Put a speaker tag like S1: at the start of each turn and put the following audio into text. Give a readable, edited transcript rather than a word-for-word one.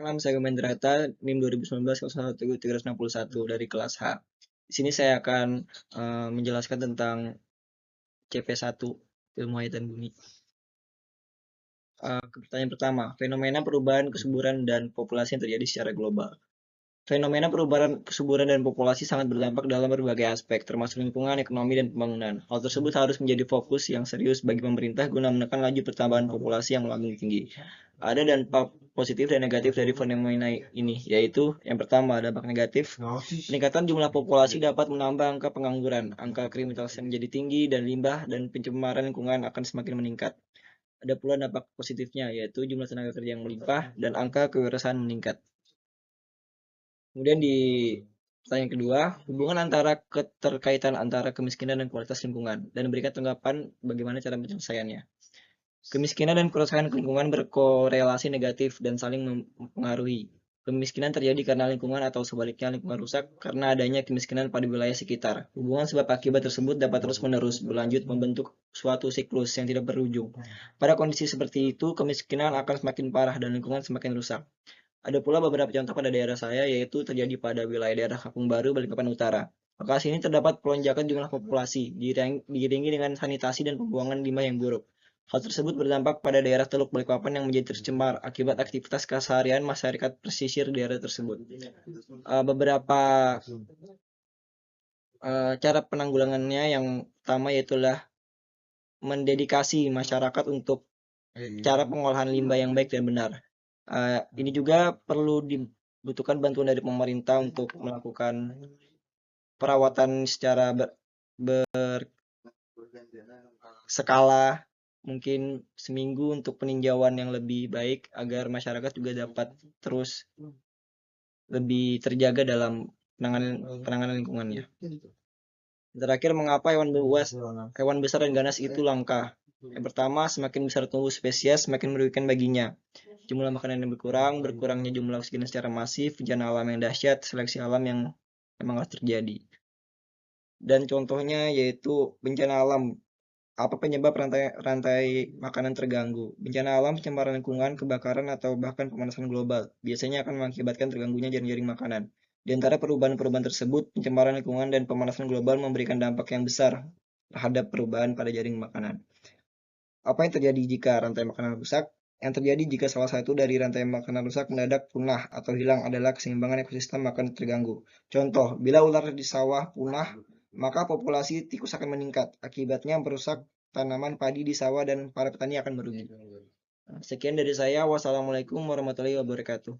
S1: Perkenalkan, saya Mendrata, NIM 2019-01-361 dari kelas H. Di sini saya akan menjelaskan tentang CP1, ilmu air dan bumi. Pertanyaan pertama, fenomena perubahan kesuburan dan populasi yang terjadi secara global. Fenomena perubahan kesuburan dan populasi sangat berdampak dalam berbagai aspek, termasuk lingkungan, ekonomi, dan pembangunan. Hal tersebut harus menjadi fokus yang serius bagi pemerintah guna menekan laju pertambahan populasi yang melambung tinggi. Ada dampak positif dan negatif dari fenomena ini, yaitu yang pertama, dampak negatif. Peningkatan jumlah populasi dapat menambah angka pengangguran, angka kriminalitas yang menjadi tinggi, dan limbah dan pencemaran lingkungan akan semakin meningkat. Ada pula dampak positifnya, yaitu jumlah tenaga kerja yang melimpah dan angka kewirausahaan meningkat. Kemudian di pertanyaan kedua, hubungan antara keterkaitan antara kemiskinan dan kualitas lingkungan, dan berikan tanggapan bagaimana cara penyelesaiannya. Kemiskinan dan kerusakan lingkungan berkorelasi negatif dan saling mempengaruhi. Kemiskinan terjadi karena lingkungan atau sebaliknya lingkungan rusak karena adanya kemiskinan pada wilayah sekitar. Hubungan sebab akibat tersebut dapat terus-menerus berlanjut membentuk suatu siklus yang tidak berujung. Pada kondisi seperti itu, kemiskinan akan semakin parah dan lingkungan semakin rusak. Ada pula beberapa contoh pada daerah saya, yaitu terjadi pada wilayah daerah Kampung Baru, Balikpapan Utara. Lokasi ini terdapat pelonjakan jumlah populasi, diiringi dengan sanitasi dan pembuangan limbah yang buruk. Hal tersebut berdampak pada daerah Teluk Balikpapan yang menjadi tercemar akibat aktivitas keseharian masyarakat pesisir daerah tersebut. Beberapa cara penanggulangannya yang pertama yaitulah mendedikasi masyarakat untuk cara pengolahan limbah yang baik dan benar. Ini juga perlu dibutuhkan bantuan dari pemerintah untuk melakukan perawatan secara berskala, mungkin seminggu untuk peninjauan yang lebih baik agar masyarakat juga dapat terus lebih terjaga dalam penanganan lingkungannya. Terakhir, mengapa hewan besar dan ganas itu langka? Yang pertama, semakin besar tumbuh spesies, semakin merugikan baginya. Jumlah makanan yang berkurangnya jumlah oksigen secara masif, bencana alam yang dahsyat, seleksi alam yang memang harus terjadi. Dan contohnya yaitu bencana alam. Apa penyebab rantai makanan terganggu? Bencana alam, pencemaran lingkungan, kebakaran, atau bahkan pemanasan global biasanya akan mengakibatkan terganggunya jaring-jaring makanan. Di antara perubahan-perubahan tersebut, pencemaran lingkungan dan pemanasan global memberikan dampak yang besar terhadap perubahan pada jaring makanan. Apa yang terjadi jika rantai makanan rusak? Yang terjadi jika salah satu dari rantai makanan rusak mendadak punah atau hilang adalah keseimbangan ekosistem akan terganggu. Contoh, bila ular di sawah punah, maka populasi tikus akan meningkat. Akibatnya merusak tanaman padi di sawah dan para petani akan merugi. Sekian dari saya. Wassalamualaikum warahmatullahi wabarakatuh.